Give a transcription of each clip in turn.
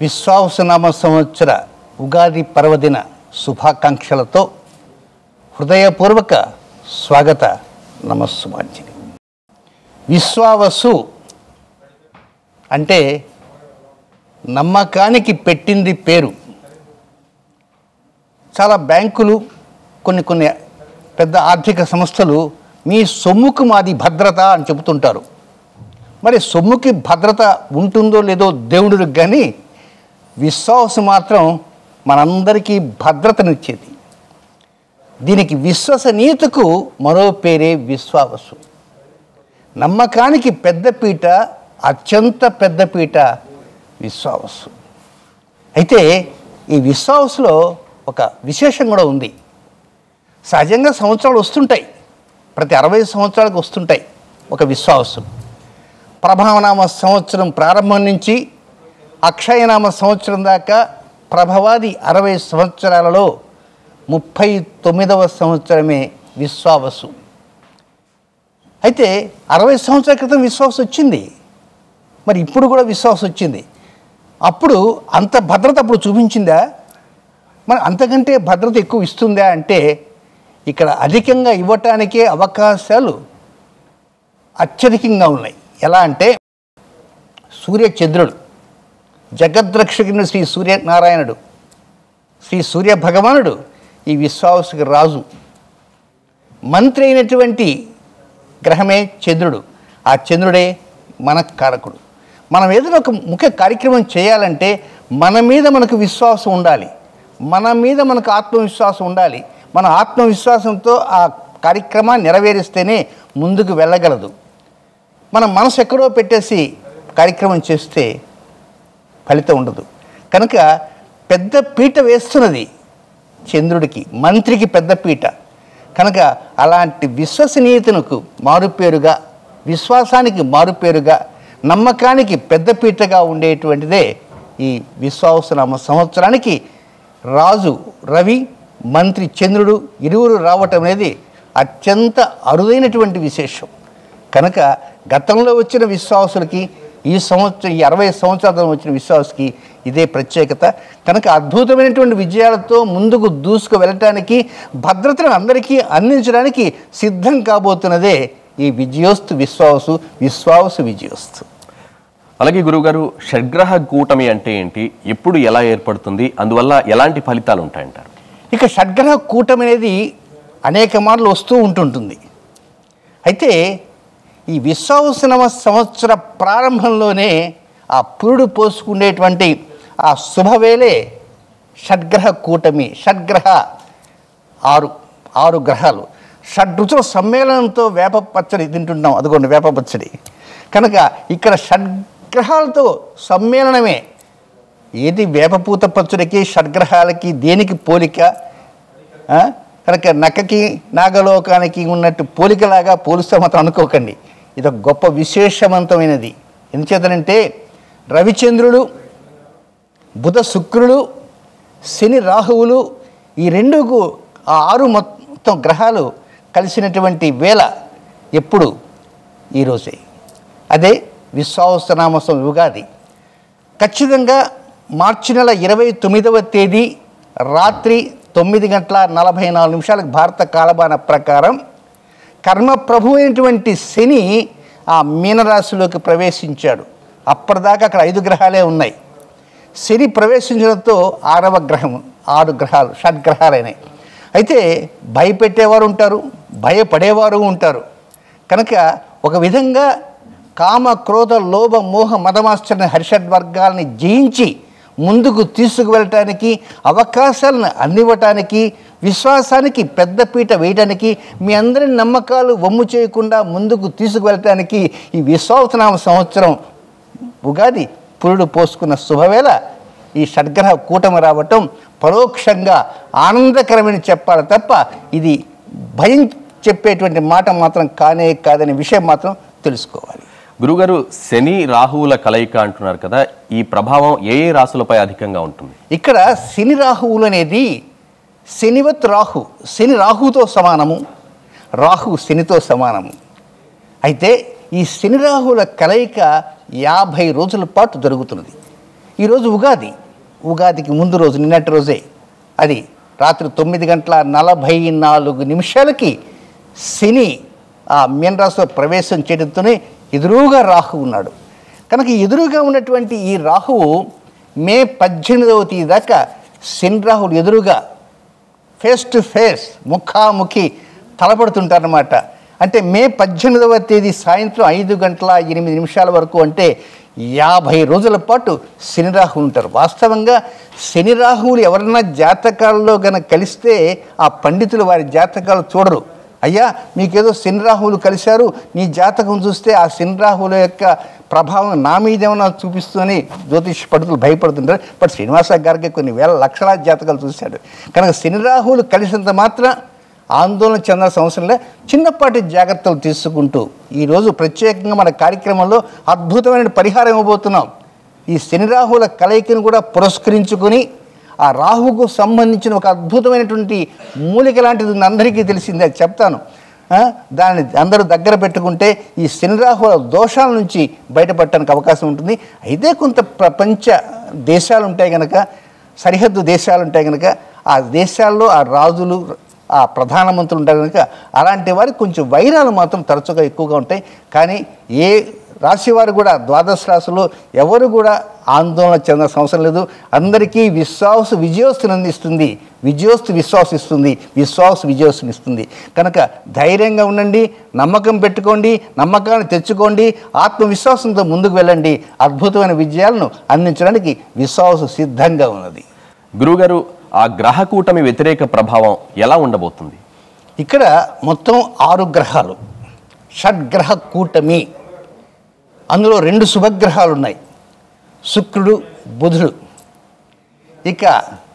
విశ్వావసునామ సంవత్సర ఉగాది పర్వదిన శుభాకాంక్షలతో హృదయపూర్వక స్వాగత నమస్సుమాంజలి. విశ్వావసు అంటే నమ్మకానికి పెట్టింది పేరు. చాలా బ్యాంకులు కొన్ని పెద్ద ఆర్థిక సంస్థలు మీ సొమ్ముకు మాది భద్రత అని చెబుతుంటారు. మరి సొమ్ముకి భద్రత ఉంటుందో లేదో దేవుడికి, కానీ విశ్వాసం మాత్రం మనందరికీ భద్రతనిచ్చేది. దీనికి విశ్వసనీయతకు మరో పేరే విశ్వావసు. నమ్మకానికి పెద్దపీట, అత్యంత పెద్దపీట విశ్వావసు. అయితే ఈ విశ్వావసులో ఒక విశేషం కూడా ఉంది. సహజంగా సంవత్సరాలు వస్తుంటాయి, ప్రతి 60 సంవత్సరాలకు వస్తుంటాయి ఒక విశ్వావసు. ప్రభావనామ సంవత్సరం ప్రారంభం నుంచి అక్షయనామ సంవత్సరం దాకా ప్రభవాది 60 సంవత్సరాలలో 39వ సంవత్సరమే విశ్వావసు. అయితే 60 సంవత్సరాల క్రితం విశ్వాసం వచ్చింది, మరి ఇప్పుడు కూడా విశ్వాసం వచ్చింది. అప్పుడు అంత భద్రత అప్పుడు చూపించిందా? మరి అంతకంటే భద్రత ఎక్కువ ఇస్తుందా అంటే ఇక్కడ అధికంగా ఇవ్వటానికే అవకాశాలు అత్యధికంగా ఉన్నాయి. ఎలా అంటే సూర్యచంద్రుడు, జగద్రక్షకుని శ్రీ సూర్యనారాయణుడు, శ్రీ సూర్య భగవానుడు ఈ విశ్వావసుకి రాజు. మంత్రి అయినటువంటి గ్రహమే చంద్రుడు. ఆ చంద్రుడే మన కారకుడు. మనం ఏదైనా ఒక ముఖ్య కార్యక్రమం చేయాలంటే మన మీద మనకు విశ్వాసం ఉండాలి, మన మీద మనకు ఆత్మవిశ్వాసం ఉండాలి. మన ఆత్మవిశ్వాసంతో ఆ కార్యక్రమాన్ని నెరవేరిస్తేనే ముందుకు వెళ్ళగలదు. మనం మనసు ఎక్కడో పెట్టేసి కార్యక్రమం చేస్తే ఫలితం ఉండదు. కనుక పెద్ద పీట వేస్తున్నది చంద్రుడికి, మంత్రికి పెద్ద పీట. కనుక అలాంటి విశ్వసనీయతకు మారుపేరుగా, విశ్వాసానికి మారుపేరుగా, నమ్మకానికి పెద్దపీటగా ఉండేటువంటిదే ఈ విశ్వావసునామ సంవత్సరానికి రాజు రవి, మంత్రి చంద్రుడు ఇరువురు రావటం అనేది అత్యంత అరుదైనటువంటి విశేషం. కనుక గతంలో వచ్చిన విశ్వాసులకి ఈ సంవత్సరం, ఈ 60 సంవత్సరాలు వచ్చిన విశ్వాసుకి ఇదే ప్రత్యేకత. కనుక అద్భుతమైనటువంటి విజయాలతో ముందుకు దూసుకు వెళ్ళటానికి, భద్రతను అందరికీ అందించడానికి సిద్ధం కాబోతున్నదే ఈ విజయోస్తు విశ్వావసు, విశ్వావసు విజయోస్తు. అలాగే గురువుగారు, షడ్గ్రహ కూటమి అంటే ఏంటి, ఎప్పుడు ఎలా ఏర్పడుతుంది, అందువల్ల ఎలాంటి ఫలితాలు ఉంటాయంటారు? ఇక షడ్గ్రహ కూటమి అనేది అనేక మార్లు వస్తూ ఉంటుంటుంది. అయితే ఈ విశ్వావసునామ సంవత్సర ప్రారంభంలోనే ఆ పురుడు పోసుకునేటువంటి ఆ శుభవేళే షడ్గ్రహ కూటమి. షడ్గ్రహ ఆరు గ్రహాలు, షడ్రుచుల సమ్మేళనంతో వేప పచ్చడి తింటున్నాం. అదిగోండి వేప పచ్చడి. కనుక ఇక్కడ షడ్గ్రహాలతో సమ్మేళనమే. ఏది వేపపూత పచ్చడికి షడ్గ్రహాలకి దేనికి పోలిక? కనుక నక్కకి నాగలోకానికి ఉన్నట్టు పోలికలాగా పోలిస్తే మాత్రం అనుకోకండి. ఇది ఒక గొప్ప విశేషవంతమైనది. ఎందుచేతనంటే రవిచంద్రుడు, బుధ శుక్రుడు, శని రాహువులు, ఈ రెండుకు ఆ 6 మొత్తం గ్రహాలు కలిసినటువంటి వేళ ఎప్పుడు? ఈరోజే. అదే విశ్వావసునామ ఉగాది. ఖచ్చితంగా మార్చి నెల 29వ తేదీ రాత్రి 9:44 భారత కాలమాన ప్రకారం కర్మప్రభు అయినటువంటి శని ఆ మీనరాశిలోకి ప్రవేశించాడు. అప్పటిదాకా అక్కడ 5 గ్రహాలే ఉన్నాయి. శని ప్రవేశించడంతో 6వ గ్రహం, 6 గ్రహాలు షడ్గ్రహాలైనాయి. అయితే భయపెట్టేవారు ఉంటారు, భయపడేవారు ఉంటారు. కనుక ఒక విధంగా కామ, క్రోధ, లోభ, మోహ, మదమాశ్చర్య, హర్షడ్వర్గాల్ని జయించి ముందుకు తీసుకువెళ్ళటానికి, అవకాశాలను అందివ్వటానికి, విశ్వాసానికి పెద్దపీట వేయటానికి, మీ అందరి నమ్మకాలు వమ్ము చేయకుండా ముందుకు తీసుకువెళ్ళటానికి ఈ విశ్వావసునామ సంవత్సరం ఉగాది పురుడు పోసుకున్న శుభవేళ ఈ షడ్గ్రహ కూటమి రావటం పరోక్షంగా ఆనందకరమని చెప్పాలి తప్ప ఇది భయం చెప్పేటువంటి మాట మాత్రం కానే కాదనే విషయం మాత్రం తెలుసుకోవాలి. గురుగారు, శని రాహువుల కలయిక అంటున్నారు కదా, ఈ ప్రభావం ఏ రాశులపై అధికంగా ఉంటుంది? ఇక్కడ శని రాహువులు అనేది శనివత్ రాహు, శని రాహుతో సమానము, రాహు శనితో సమానము. అయితే ఈ శని రాహుల కలయిక 50 రోజుల పాటు జరుగుతున్నది. ఈరోజు ఉగాదికి ముందు రోజు, నిన్నటి రోజే, అది రాత్రి 9:44 శని ఆ మీనరాశిలో ప్రవేశం చేయడంతోనే ఎదురుగా రాహువు ఉన్నాడు. కనుక ఎదురుగా ఉన్నటువంటి ఈ రాహువు మే 18వ తేదీ దాకా శని రాహువులు ఎదురుగా ఫేస్ టు ఫేస్, ముఖాముఖి తలపడుతుంటారన్నమాట. అంటే మే 18వ తేదీ సాయంత్రం 5:08 వరకు, అంటే 50 రోజుల పాటు శని రాహువులు ఉంటారు. వాస్తవంగా శని రాహువులు ఎవరన్నా జాతకాల్లో కనుక కలిస్తే ఆ పండితులు వారి జాతకాలు చూడరు. అయ్యా మీకేదో శని రాహువులు కలిశారు, నీ జాతకం చూస్తే ఆ శని రాహువుల యొక్క ప్రభావం నా మీదేమన్నా చూపిస్తుందని జ్యోతిష పండితులు భయపడుతుంటారు. బట్ శ్రీనివాస గారికి కొన్ని వేల లక్షలాది జాతకాలు చూశాడు. కనుక శని రాహువులు కలిసినంత మాత్రం ఆందోళన చెందాల్సిన అవసరం లే, చిన్నపాటి జాగ్రత్తలు తీసుకుంటూ ఈరోజు ప్రత్యేకంగా మన కార్యక్రమంలో అద్భుతమైన పరిహారం ఇవ్వబోతున్నాం. ఈ శని రాహువుల కలయికను కూడా పురస్కరించుకొని ఆ రాహువుకు సంబంధించిన ఒక అద్భుతమైనటువంటి మూలిక లాంటిది అందరికీ తెలిసిందే, అది చెప్తాను. దాన్ని అందరూ దగ్గర పెట్టుకుంటే ఈ శని రాహువుల దోషాల నుంచి బయటపడటానికి అవకాశం ఉంటుంది. అయితే కొంత ప్రపంచ దేశాలు ఉంటాయి కనుక, సరిహద్దు దేశాలు ఉంటాయి కనుక, ఆ దేశాల్లో ఆ రాజులు, ఆ ప్రధానమంత్రులు ఉంటారు కనుక అలాంటి వారికి కొంచెం వైరాలు మాత్రం తరచుగా ఎక్కువగా ఉంటాయి. కానీ ఏ రాశివారు కూడా, ద్వాదశ రాశులు ఎవరు కూడా ఆందోళన చెందాల్సిన అవసరం లేదు. అందరికీ విజయోస్తుని అందిస్తుంది, విజయోస్తుని ఇస్తుంది. కనుక ధైర్యంగా ఉండండి, నమ్మకం పెట్టుకోండి, నమ్మకాన్ని తెచ్చుకోండి, ఆత్మవిశ్వాసంతో ముందుకు వెళ్ళండి. అద్భుతమైన విజయాలను అందించడానికి విశ్వాసం సిద్ధంగా ఉన్నది. గురువుగారు, ఆ గ్రహ కూటమి వ్యతిరేక ప్రభావం ఎలా ఉండబోతుంది? ఇక్కడ మొత్తం 6 గ్రహాలు, షడ్గ్రహ కూటమి. అందులో 2 శుభగ్రహాలు ఉన్నాయి, శుక్రుడు, బుధుడు. ఇక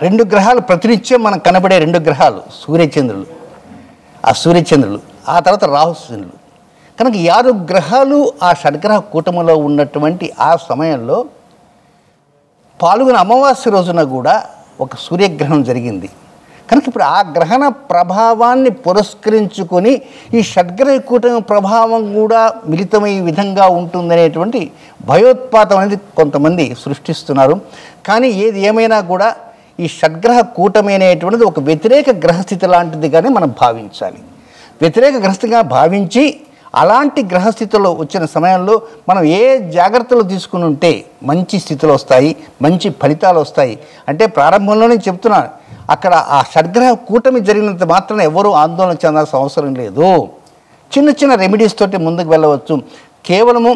2 గ్రహాలు ప్రతినిత్యం మనకు కనబడే 2 గ్రహాలు సూర్యచంద్రులు, ఆ తర్వాత రాహుచంద్రులు. కనుక 6 గ్రహాలు ఆ షడ్గ్రహ కూటమిలో ఉన్నటువంటి ఆ సమయంలో పాల్గొన అమావాస్య రోజున కూడా ఒక సూర్యగ్రహణం జరిగింది. కనుక ఇప్పుడు ఆ గ్రహణ ప్రభావాన్ని పురస్కరించుకొని ఈ షడ్గ్రహ కూటమి ప్రభావం కూడా మిళితమయ్యే విధంగా ఉంటుందనేటువంటి భయోత్పాతం అనేది కొంతమంది సృష్టిస్తున్నారు. కానీ ఏది ఏమైనా కూడా ఈ షడ్గ్రహ కూటమి అనేటువంటిది ఒక వ్యతిరేక గ్రహస్థితి లాంటిదిగానే మనం భావించాలి. వ్యతిరేక గ్రహస్థితిగా భావించి అలాంటి గ్రహస్థితిలో వచ్చిన సమయంలో మనం ఏ జాగ్రత్తలు తీసుకుని ఉంటే మంచి స్థితిలో వస్తాయి, మంచి ఫలితాలు వస్తాయి. అంటే ప్రారంభంలోనే చెప్తున్నాను, అక్కడ ఆ షడ్గ్రహ కూటమి జరిగినంత మాత్రాన ఎవరూ ఆందోళన చెందాల్సిన అవసరం లేదు. చిన్న చిన్న రెమెడీస్ తోటి ముందుకు వెళ్ళవచ్చు. కేవలము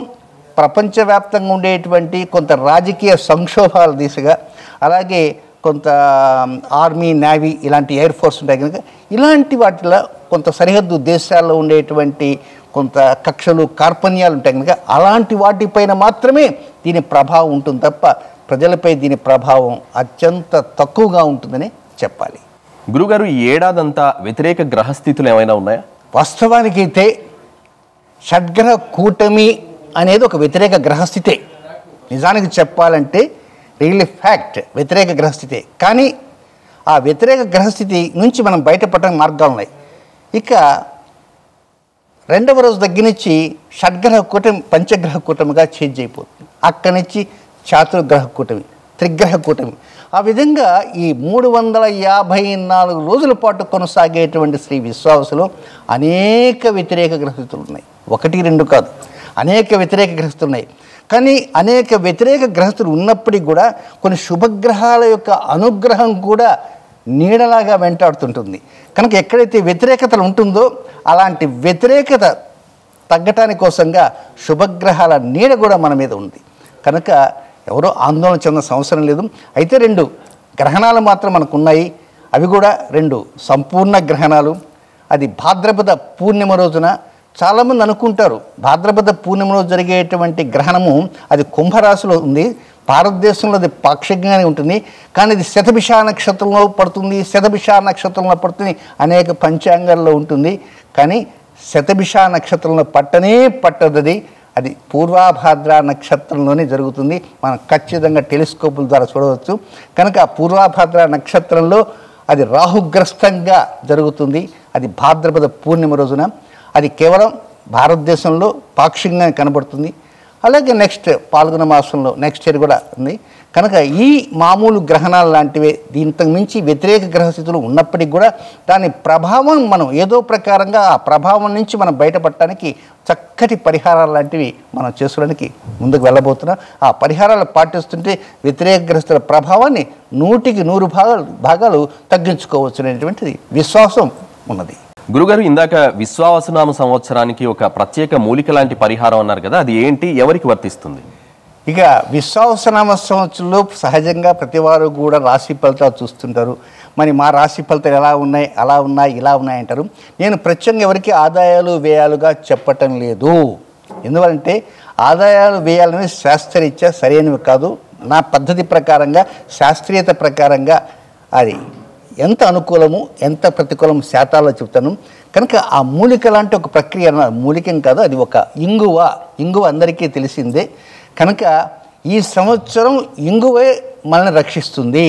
ప్రపంచవ్యాప్తంగా ఉండేటువంటి కొంత రాజకీయ సంక్షోభాల దిశగా, అలాగే కొంత ఆర్మీ, నేవీ, ఇలాంటి ఎయిర్ ఫోర్స్ ఉంటాయి కనుక ఇలాంటి వాటిలో కొంత సరిహద్దు దేశాల్లో ఉండేటువంటి కొంత కక్షలు, కార్పణ్యాలు ఉంటాయి కనుక అలాంటి వాటిపైన మాత్రమే దీని ప్రభావం ఉంటుంది తప్ప ప్రజలపై దీని ప్రభావం అత్యంత తక్కువగా ఉంటుందని చెప్పాలి. గురుగారు, ఈ ఏడాదంతా వ్యతిరేక గ్రహస్థితులు ఏమైనా ఉన్నాయా? వాస్తవానికైతే షడ్గ్రహ కూటమి అనేది ఒక వ్యతిరేక గ్రహస్థితే. నిజానికి చెప్పాలంటే రియల్లీ ఫ్యాక్ట్, వ్యతిరేక గ్రహస్థితే. కానీ ఆ వ్యతిరేక గ్రహస్థితి నుంచి మనం బయటపడడానికి మార్గాలు ఉన్నాయి. ఇక 2వ రోజు దగ్గర నుంచి షడ్గ్రహ కూటమి పంచగ్రహ కూటమిగా చేంజ్ అయిపోతుంది. అక్కడి నుంచి చాతుర్గ్రహ కూటమి, త్రిగ్రహ కూటమి. ఆ విధంగా ఈ 354 రోజుల పాటు కొనసాగేటువంటి శ్రీ విశ్వావసులో అనేక వ్యతిరేక గ్రహస్థితులు ఉన్నాయి. 1, 2 కాదు, అనేక వ్యతిరేక గ్రహస్థులు ఉన్నాయి. కానీ అనేక వ్యతిరేక గ్రహస్థులు ఉన్నప్పటికీ కూడా కొన్ని శుభగ్రహాల యొక్క అనుగ్రహం కూడా నీడలాగా వెంటాడుతుంటుంది. కనుక ఎక్కడైతే వ్యతిరేకతలు ఉంటుందో అలాంటి వ్యతిరేకత తగ్గటాని కోసంగా శుభగ్రహాల నీడ కూడా మన మీద ఉంది. కనుక ఎవరో ఆందోళన చెందాల్సిన అవసరం లేదు. అయితే 2 గ్రహణాలు మాత్రం మనకు ఉన్నాయి. అవి కూడా 2 సంపూర్ణ గ్రహణాలు. అది భాద్రపద పూర్ణిమ రోజున. చాలామంది అనుకుంటారు భాద్రపద పూర్ణిమ రోజు జరిగేటువంటి గ్రహణము అది కుంభరాశిలో ఉంది, భారతదేశంలో అది పాక్షికంగానే ఉంటుంది. కానీ ఇది శతభిష నక్షత్రంలో పడుతుంది, అనేక పంచాంగాల్లో ఉంటుంది. కానీ శతభిష నక్షత్రంలో పట్టదది. అది పూర్వాభాద్ర నక్షత్రంలోనే జరుగుతుంది. మనం ఖచ్చితంగా టెలిస్కోపుల ద్వారా చూడవచ్చు. కనుక పూర్వాభాద్ర నక్షత్రంలో అది రాహుగ్రస్తంగా జరుగుతుంది. అది భాద్రపద పూర్ణిమ రోజున. అది కేవలం భారతదేశంలో పాక్షికంగా కనబడుతుంది. అలాగే నెక్స్ట్ పాల్గొన మాసంలో నెక్స్ట్ ఇయర్ కూడా ఉంది. కనుక ఈ మామూలు గ్రహణాలు లాంటివే దీంతో మించి వ్యతిరేక గ్రహస్థితులు ఉన్నప్పటికీ కూడా దాని ప్రభావం మనం ఏదో ప్రకారంగా ఆ ప్రభావం నుంచి మనం బయటపడటానికి చక్కటి పరిహారాలు లాంటివి మనం చేసుకోవడానికి ముందుకు వెళ్ళబోతున్నాం. ఆ పరిహారాలు పాటిస్తుంటే వ్యతిరేక గ్రహస్థుల ప్రభావాన్ని 100% భాగాలు తగ్గించుకోవచ్చు అనేటువంటిది విశ్వాసం ఉన్నది. గురుగారు, ఇందాక విశ్వావసునామ సంవత్సరానికి ఒక ప్రత్యేక మూలిక లాంటి పరిహారం అన్నారు కదా, అది ఏంటి, ఎవరికి వర్తిస్తుంది? ఇక విశ్వావసనామ సంవత్సరంలో సహజంగా ప్రతివారు కూడా రాశి ఫలితాలు చూస్తుంటారు. మరి మా రాశి ఫలితాలు ఎలా ఉన్నాయి, అలా ఉన్నాయి, ఇలా ఉన్నాయి అంటారు. నేను ప్రత్యేకంగా ఎవరికి ఆదాయాలు వ్యయాలుగా చెప్పటం లేదు. ఎందుకంటే ఆదాయాలు వ్యయాలని శాస్త్రరీత్యా సరైనవి కాదు. నా పద్ధతి ప్రకారంగా శాస్త్రీయత ప్రకారంగా అది ఎంత అనుకూలము ఎంత ప్రతికూలం శాతాల్లో చెప్తాను. కనుక ఆ మూలిక లాంటి ఒక ప్రక్రియ, మూలికం కాదు, అది ఒక ఇంగువ అందరికీ తెలిసిందే. కనుక ఈ సంవత్సరం ఇంగువే మనల్ని రక్షిస్తుంది.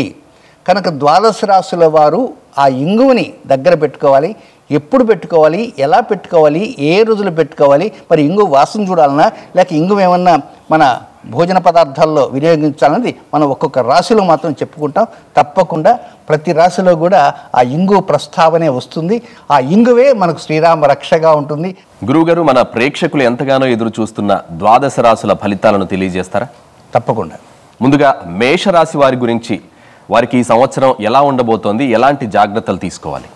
కనుక ద్వాదశ రాశుల వారు ఆ ఇంగువని దగ్గర పెట్టుకోవాలి. ఎప్పుడు పెట్టుకోవాలి, ఎలా పెట్టుకోవాలి, ఏ రోజులు పెట్టుకోవాలి, మరి ఇంగువ వాసన చూడాలన్నా లేక ఇంగువ ఏమన్నా మన భోజన పదార్థాల్లో వినియోగించాలన్నది మనం ఒక్కొక్క రాశిలో మాత్రం చెప్పుకుంటాం. తప్పకుండా ప్రతి రాశిలో కూడా ఆ ఇంగువ ప్రస్తావనే వస్తుంది. ఆ ఇంగువే మనకు శ్రీరామ రక్షగా ఉంటుంది. గురువుగారు, మన ప్రేక్షకులు ఎంతగానో ఎదురు చూస్తున్న ద్వాదశ రాశుల ఫలితాలను తెలియజేస్తారా? తప్పకుండా. ముందుగా మేషరాశి వారి గురించి, వారికి ఈ సంవత్సరం ఎలా ఉండబోతోంది, ఎలాంటి జాగ్రత్తలు తీసుకోవాలి?